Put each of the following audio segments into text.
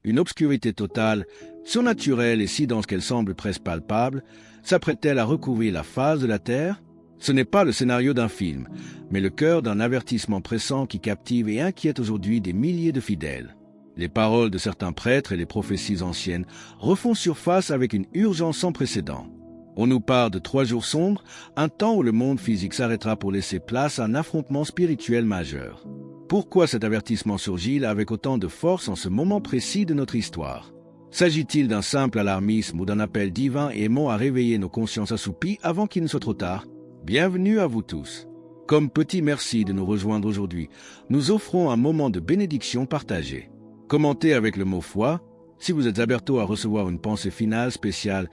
Une obscurité totale, surnaturelle et si dense qu'elle semble presque palpable, s'apprête-t-elle à recouvrir la face de la terre? Ce n'est pas le scénario d'un film, mais le cœur d'un avertissement pressant qui captive et inquiète aujourd'hui des milliers de fidèles. Les paroles de certains prêtres et les prophéties anciennes refont surface avec une urgence sans précédent. On nous parle de 3 jours sombres, un temps où le monde physique s'arrêtera pour laisser place à un affrontement spirituel majeur. Pourquoi cet avertissement surgit-il avec autant de force en ce moment précis de notre histoire? S'agit-il d'un simple alarmisme ou d'un appel divin et aimant à réveiller nos consciences assoupies avant qu'il ne soit trop tard? Bienvenue à vous tous. Comme petit merci de nous rejoindre aujourd'hui, nous offrons un moment de bénédiction partagée. Commentez avec le mot foi, si vous êtes aberto à recevoir une pensée finale spéciale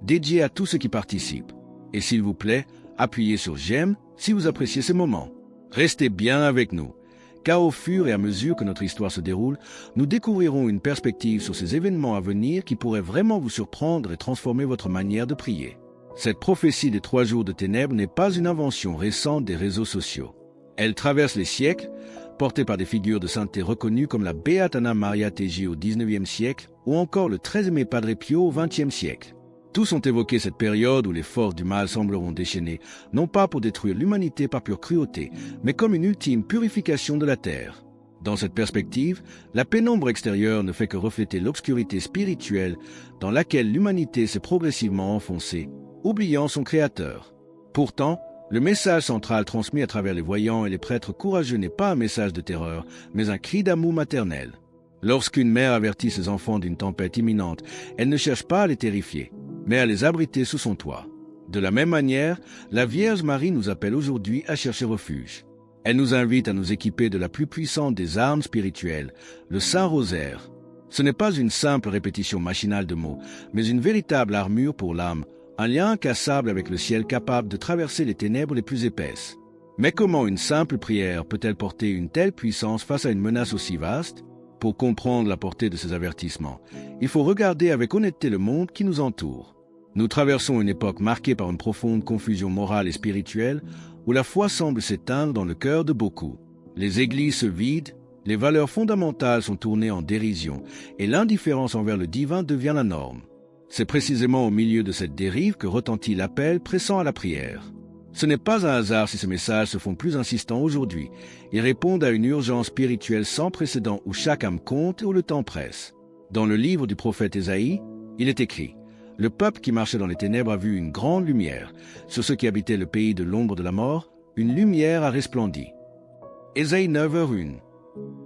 dédiée à tous ceux qui participent. Et s'il vous plaît, appuyez sur j'aime si vous appréciez ces moments. Restez bien avec nous, car au fur et à mesure que notre histoire se déroule, nous découvrirons une perspective sur ces événements à venir qui pourraient vraiment vous surprendre et transformer votre manière de prier. Cette prophétie des 3 jours de ténèbres n'est pas une invention récente des réseaux sociaux. Elle traverse les siècles, portée par des figures de sainteté reconnues comme la Béate Anna Maria Teggi au XIXe siècle ou encore le très aimé Padre Pio au XXe siècle. Tous ont évoqué cette période où les forces du mal sembleront déchaînées, non pas pour détruire l'humanité par pure cruauté, mais comme une ultime purification de la terre. Dans cette perspective, la pénombre extérieure ne fait que refléter l'obscurité spirituelle dans laquelle l'humanité s'est progressivement enfoncée, oubliant son Créateur. Pourtant, le message central transmis à travers les voyants et les prêtres courageux n'est pas un message de terreur, mais un cri d'amour maternel. Lorsqu'une mère avertit ses enfants d'une tempête imminente, elle ne cherche pas à les terrifier, mais à les abriter sous son toit. De la même manière, la Vierge Marie nous appelle aujourd'hui à chercher refuge. Elle nous invite à nous équiper de la plus puissante des armes spirituelles, le Saint-Rosaire. Ce n'est pas une simple répétition machinale de mots, mais une véritable armure pour l'âme, un lien incassable avec le ciel capable de traverser les ténèbres les plus épaisses. Mais comment une simple prière peut-elle porter une telle puissance face à une menace aussi vaste? Pour comprendre la portée de ces avertissements, il faut regarder avec honnêteté le monde qui nous entoure. Nous traversons une époque marquée par une profonde confusion morale et spirituelle où la foi semble s'éteindre dans le cœur de beaucoup. Les églises se vident, les valeurs fondamentales sont tournées en dérision et l'indifférence envers le divin devient la norme. C'est précisément au milieu de cette dérive que retentit l'appel pressant à la prière. Ce n'est pas un hasard si ces messages se font plus insistants aujourd'hui et répondent à une urgence spirituelle sans précédent où chaque âme compte et où le temps presse. Dans le livre du prophète Ésaïe, il est écrit « Le peuple qui marchait dans les ténèbres a vu une grande lumière. Sur ceux qui habitaient le pays de l'ombre de la mort, une lumière a resplendi. » Ésaïe 9h1.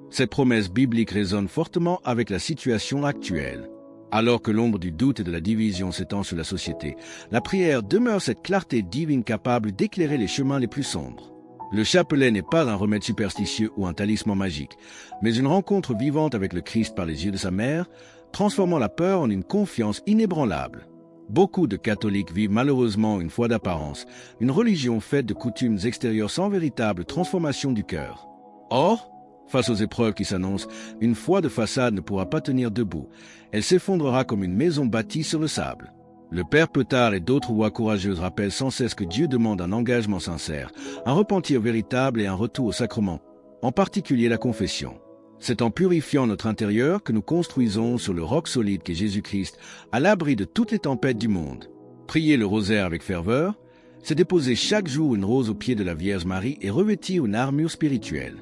Cette promesse biblique résonne fortement avec la situation actuelle. Alors que l'ombre du doute et de la division s'étend sur la société, la prière demeure cette clarté divine capable d'éclairer les chemins les plus sombres. Le chapelet n'est pas un remède superstitieux ou un talisman magique, mais une rencontre vivante avec le Christ par les yeux de sa mère, transformant la peur en une confiance inébranlable. Beaucoup de catholiques vivent malheureusement une foi d'apparence, une religion faite de coutumes extérieures sans véritable transformation du cœur. Or, face aux épreuves qui s'annoncent, une foi de façade ne pourra pas tenir debout. Elle s'effondrera comme une maison bâtie sur le sable. Le Père Petard et d'autres voix courageuses rappellent sans cesse que Dieu demande un engagement sincère, un repentir véritable et un retour au sacrement, en particulier la confession. C'est en purifiant notre intérieur que nous construisons sur le roc solide qu'est Jésus-Christ, à l'abri de toutes les tempêtes du monde. Prier le rosaire avec ferveur, c'est déposer chaque jour une rose aux pieds de la Vierge Marie et revêtir une armure spirituelle.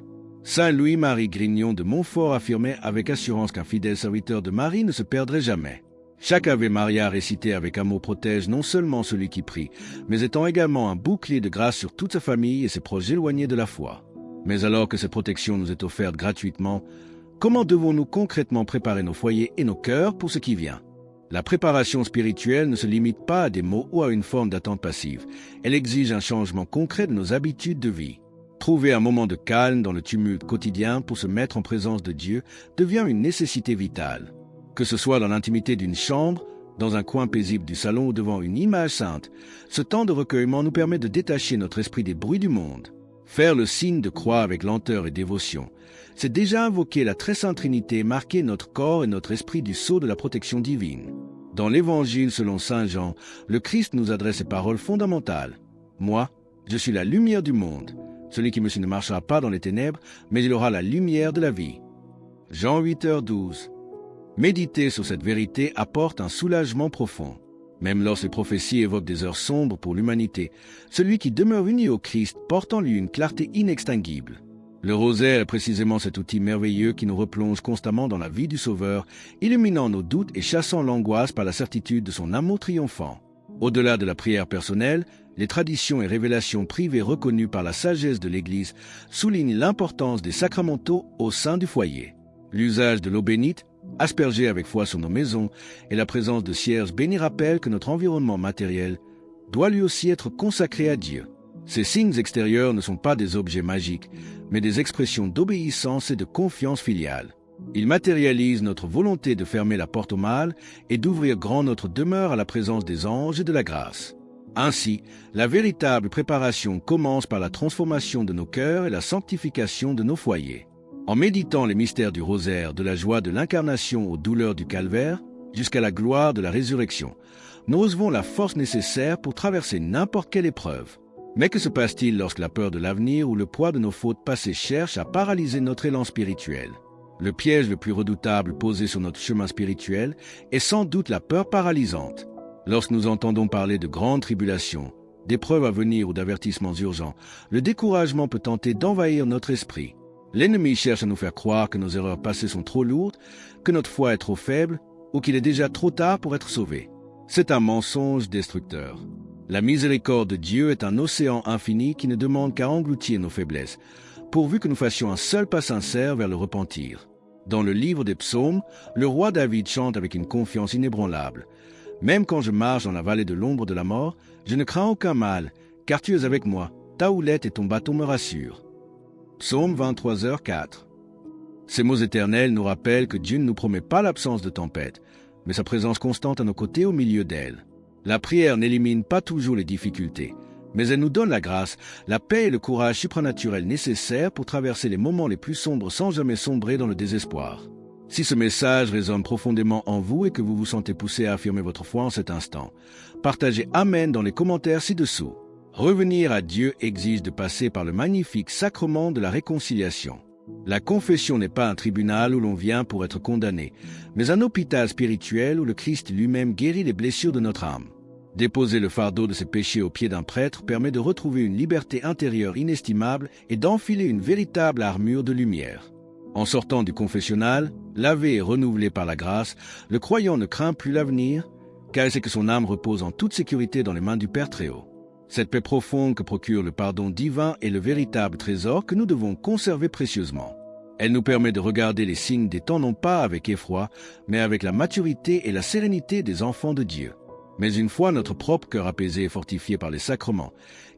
Saint Louis-Marie Grignon de Montfort affirmait avec assurance qu'un fidèle serviteur de Marie ne se perdrait jamais. Chaque Ave Maria récité avec amour protège non seulement celui qui prie, mais étant également un bouclier de grâce sur toute sa famille et ses proches éloignés de la foi. Mais alors que cette protection nous est offerte gratuitement, comment devons-nous concrètement préparer nos foyers et nos cœurs pour ce qui vient? La préparation spirituelle ne se limite pas à des mots ou à une forme d'attente passive. Elle exige un changement concret de nos habitudes de vie. Trouver un moment de calme dans le tumulte quotidien pour se mettre en présence de Dieu devient une nécessité vitale. Que ce soit dans l'intimité d'une chambre, dans un coin paisible du salon ou devant une image sainte, ce temps de recueillement nous permet de détacher notre esprit des bruits du monde. Faire le signe de croix avec lenteur et dévotion, c'est déjà invoquer la très sainte Trinité et marquer notre corps et notre esprit du sceau de la protection divine. Dans l'Évangile selon saint Jean, le Christ nous adresse ces paroles fondamentales. « Moi, je suis la lumière du monde. Celui qui me suit ne marchera pas dans les ténèbres, mais il aura la lumière de la vie. » Jean 8h12. Méditer sur cette vérité apporte un soulagement profond. Même lorsque les prophéties évoquent des heures sombres pour l'humanité, celui qui demeure uni au Christ porte en lui une clarté inextinguible. Le rosaire est précisément cet outil merveilleux qui nous replonge constamment dans la vie du Sauveur, illuminant nos doutes et chassant l'angoisse par la certitude de son amour triomphant. Au-delà de la prière personnelle, les traditions et révélations privées reconnues par la sagesse de l'Église soulignent l'importance des sacramentaux au sein du foyer. L'usage de l'eau bénite, aspergée avec foi sur nos maisons, et la présence de cierges bénis rappellent que notre environnement matériel doit lui aussi être consacré à Dieu. Ces signes extérieurs ne sont pas des objets magiques, mais des expressions d'obéissance et de confiance filiale. Ils matérialisent notre volonté de fermer la porte au mal et d'ouvrir grand notre demeure à la présence des anges et de la grâce. Ainsi, la véritable préparation commence par la transformation de nos cœurs et la sanctification de nos foyers. En méditant les mystères du rosaire, de la joie de l'incarnation aux douleurs du calvaire, jusqu'à la gloire de la résurrection, nous recevons la force nécessaire pour traverser n'importe quelle épreuve. Mais que se passe-t-il lorsque la peur de l'avenir ou le poids de nos fautes passées cherche à paralyser notre élan spirituel? Le piège le plus redoutable posé sur notre chemin spirituel est sans doute la peur paralysante. Lorsque nous entendons parler de grandes tribulations, d'épreuves à venir ou d'avertissements urgents, le découragement peut tenter d'envahir notre esprit. L'ennemi cherche à nous faire croire que nos erreurs passées sont trop lourdes, que notre foi est trop faible ou qu'il est déjà trop tard pour être sauvé. C'est un mensonge destructeur. La miséricorde de Dieu est un océan infini qui ne demande qu'à engloutir nos faiblesses, pourvu que nous fassions un seul pas sincère vers le repentir. Dans le livre des psaumes, le roi David chante avec une confiance inébranlable. « Même quand je marche dans la vallée de l'ombre de la mort, je ne crains aucun mal, car tu es avec moi, ta houlette et ton bâton me rassurent. » Psaume 23h4. Ces mots éternels nous rappellent que Dieu ne nous promet pas l'absence de tempête, mais sa présence constante à nos côtés au milieu d'elles. La prière n'élimine pas toujours les difficultés, mais elle nous donne la grâce, la paix et le courage supranaturel nécessaires pour traverser les moments les plus sombres sans jamais sombrer dans le désespoir. Si ce message résonne profondément en vous et que vous vous sentez poussé à affirmer votre foi en cet instant, partagez Amen dans les commentaires ci-dessous. Revenir à Dieu exige de passer par le magnifique sacrement de la réconciliation. La confession n'est pas un tribunal où l'on vient pour être condamné, mais un hôpital spirituel où le Christ lui-même guérit les blessures de notre âme. Déposer le fardeau de ses péchés aux pieds d'un prêtre permet de retrouver une liberté intérieure inestimable et d'enfiler une véritable armure de lumière. En sortant du confessionnal, lavé et renouvelé par la grâce, le croyant ne craint plus l'avenir, car il sait que son âme repose en toute sécurité dans les mains du Père Très-Haut. Cette paix profonde que procure le pardon divin est le véritable trésor que nous devons conserver précieusement. Elle nous permet de regarder les signes des temps non pas avec effroi, mais avec la maturité et la sérénité des enfants de Dieu. Mais une fois notre propre cœur apaisé et fortifié par les sacrements,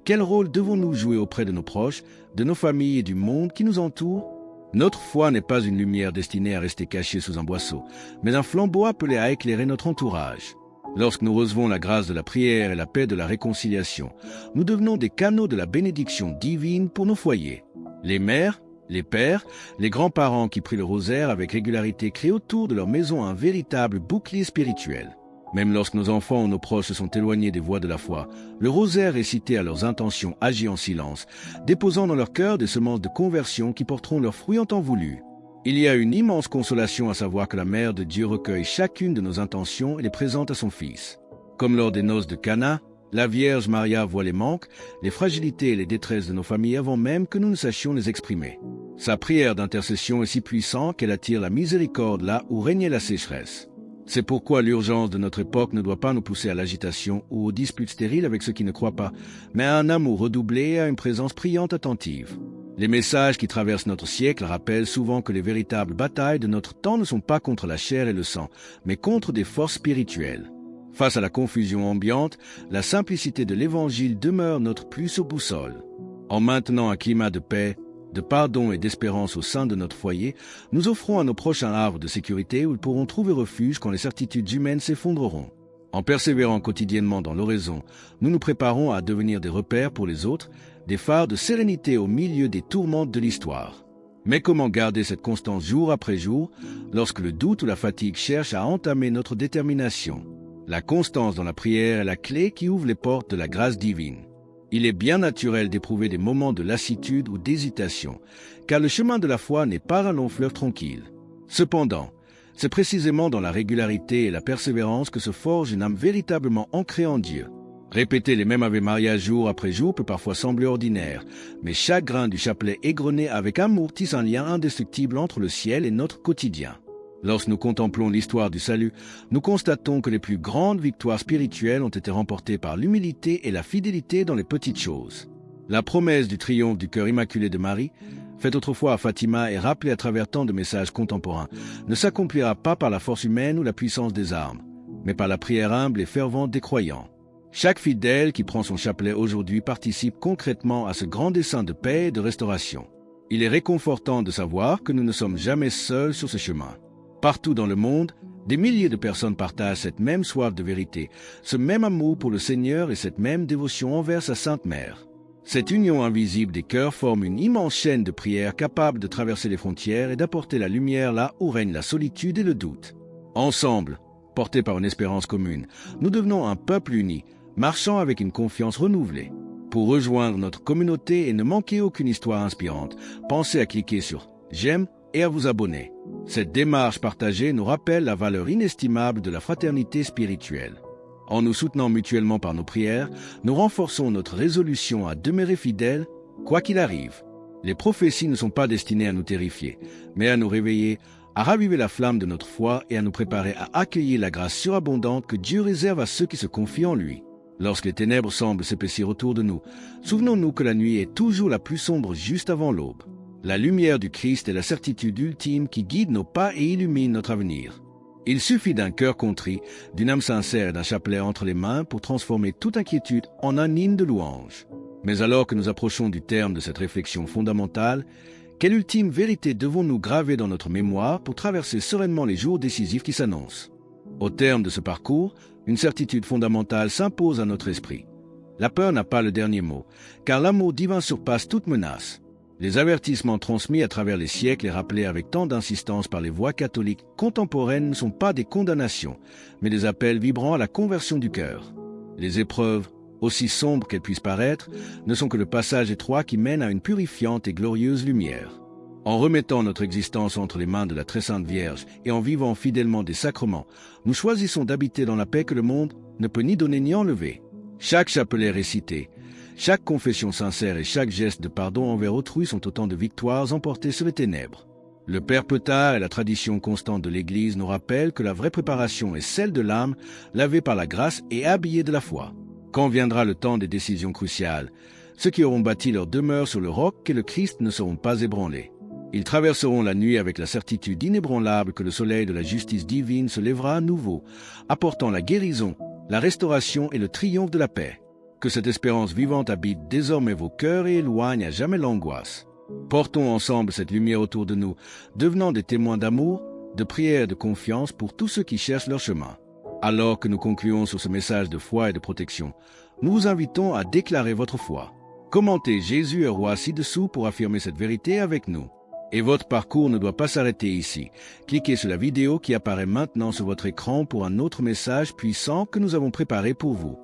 quel rôle devons-nous jouer auprès de nos proches, de nos familles et du monde qui nous entoure? Notre foi n'est pas une lumière destinée à rester cachée sous un boisseau, mais un flambeau appelé à éclairer notre entourage. Lorsque nous recevons la grâce de la prière et la paix de la réconciliation, nous devenons des canaux de la bénédiction divine pour nos foyers. Les mères, les pères, les grands-parents qui prient le rosaire avec régularité créent autour de leur maison un véritable bouclier spirituel. Même lorsque nos enfants ou nos proches se sont éloignés des voies de la foi, le rosaire récité à leurs intentions agit en silence, déposant dans leur cœur des semences de conversion qui porteront leurs fruits en temps voulu. Il y a une immense consolation à savoir que la Mère de Dieu recueille chacune de nos intentions et les présente à son Fils. Comme lors des noces de Cana, la Vierge Maria voit les manques, les fragilités et les détresses de nos familles avant même que nous ne sachions les exprimer. Sa prière d'intercession est si puissante qu'elle attire la miséricorde là où régnait la sécheresse. C'est pourquoi l'urgence de notre époque ne doit pas nous pousser à l'agitation ou aux disputes stériles avec ceux qui ne croient pas, mais à un amour redoublé et à une présence priante attentive. Les messages qui traversent notre siècle rappellent souvent que les véritables batailles de notre temps ne sont pas contre la chair et le sang, mais contre des forces spirituelles. Face à la confusion ambiante, la simplicité de l'Évangile demeure notre plus haute boussole. En maintenant un climat de paix, de pardon et d'espérance au sein de notre foyer, nous offrons à nos proches un havre de sécurité où ils pourront trouver refuge quand les certitudes humaines s'effondreront. En persévérant quotidiennement dans l'oraison, nous nous préparons à devenir des repères pour les autres, des phares de sérénité au milieu des tourmentes de l'histoire. Mais comment garder cette constance jour après jour lorsque le doute ou la fatigue cherchent à entamer notre détermination? La constance dans la prière est la clé qui ouvre les portes de la grâce divine. Il est bien naturel d'éprouver des moments de lassitude ou d'hésitation, car le chemin de la foi n'est pas un long fleuve tranquille. Cependant, C'est précisément dans la régularité et la persévérance que se forge une âme véritablement ancrée en Dieu. Répéter les mêmes Ave Maria jour après jour peut parfois sembler ordinaire, mais chaque grain du chapelet égrené avec amour tisse un lien indestructible entre le ciel et notre quotidien. Lorsque nous contemplons l'histoire du salut, nous constatons que les plus grandes victoires spirituelles ont été remportées par l'humilité et la fidélité dans les petites choses. La promesse du triomphe du cœur immaculé de Marie, faite autrefois à Fatima et rappelée à travers tant de messages contemporains, ne s'accomplira pas par la force humaine ou la puissance des armes, mais par la prière humble et fervente des croyants. Chaque fidèle qui prend son chapelet aujourd'hui participe concrètement à ce grand dessein de paix et de restauration. Il est réconfortant de savoir que nous ne sommes jamais seuls sur ce chemin. Partout dans le monde, des milliers de personnes partagent cette même soif de vérité, ce même amour pour le Seigneur et cette même dévotion envers sa Sainte Mère. Cette union invisible des cœurs forme une immense chaîne de prières capable de traverser les frontières et d'apporter la lumière là où règne la solitude et le doute. Ensemble, portés par une espérance commune, nous devenons un peuple uni, marchant avec une confiance renouvelée. Pour rejoindre notre communauté et ne manquer aucune histoire inspirante, pensez à cliquer sur « J'aime » et à vous abonner. Cette démarche partagée nous rappelle la valeur inestimable de la fraternité spirituelle. En nous soutenant mutuellement par nos prières, nous renforçons notre résolution à demeurer fidèles, quoi qu'il arrive. Les prophéties ne sont pas destinées à nous terrifier, mais à nous réveiller, à raviver la flamme de notre foi et à nous préparer à accueillir la grâce surabondante que Dieu réserve à ceux qui se confient en lui. Lorsque les ténèbres semblent s'épaissir autour de nous, souvenons-nous que la nuit est toujours la plus sombre juste avant l'aube. La lumière du Christ est la certitude ultime qui guide nos pas et illumine notre avenir. Il suffit d'un cœur contrit, d'une âme sincère et d'un chapelet entre les mains pour transformer toute inquiétude en un hymne de louange. Mais alors que nous approchons du terme de cette réflexion fondamentale, quelle ultime vérité devons-nous graver dans notre mémoire pour traverser sereinement les jours décisifs qui s'annoncent? Au terme de ce parcours, une certitude fondamentale s'impose à notre esprit. La peur n'a pas le dernier mot, car l'amour divin surpasse toute menace. Les avertissements transmis à travers les siècles et rappelés avec tant d'insistance par les voix catholiques contemporaines ne sont pas des condamnations, mais des appels vibrant à la conversion du cœur. Les épreuves, aussi sombres qu'elles puissent paraître, ne sont que le passage étroit qui mène à une purifiante et glorieuse lumière. En remettant notre existence entre les mains de la très sainte Vierge et en vivant fidèlement des sacrements, nous choisissons d'habiter dans la paix que le monde ne peut ni donner ni enlever. Chaque chapelet récité, chaque confession sincère et chaque geste de pardon envers autrui sont autant de victoires emportées sur les ténèbres. Le Père Petard et la tradition constante de l'Église nous rappellent que la vraie préparation est celle de l'âme, lavée par la grâce et habillée de la foi. Quand viendra le temps des décisions cruciales, ceux qui auront bâti leur demeure sur le roc qu'est le Christ ne seront pas ébranlés. Ils traverseront la nuit avec la certitude inébranlable que le soleil de la justice divine se lèvera à nouveau, apportant la guérison, la restauration et le triomphe de la paix. Que cette espérance vivante habite désormais vos cœurs et éloigne à jamais l'angoisse. Portons ensemble cette lumière autour de nous, devenant des témoins d'amour, de prière et de confiance pour tous ceux qui cherchent leur chemin. Alors que nous concluons sur ce message de foi et de protection, nous vous invitons à déclarer votre foi. Commentez Jésus est roi ci-dessous pour affirmer cette vérité avec nous. Et votre parcours ne doit pas s'arrêter ici. Cliquez sur la vidéo qui apparaît maintenant sur votre écran pour un autre message puissant que nous avons préparé pour vous.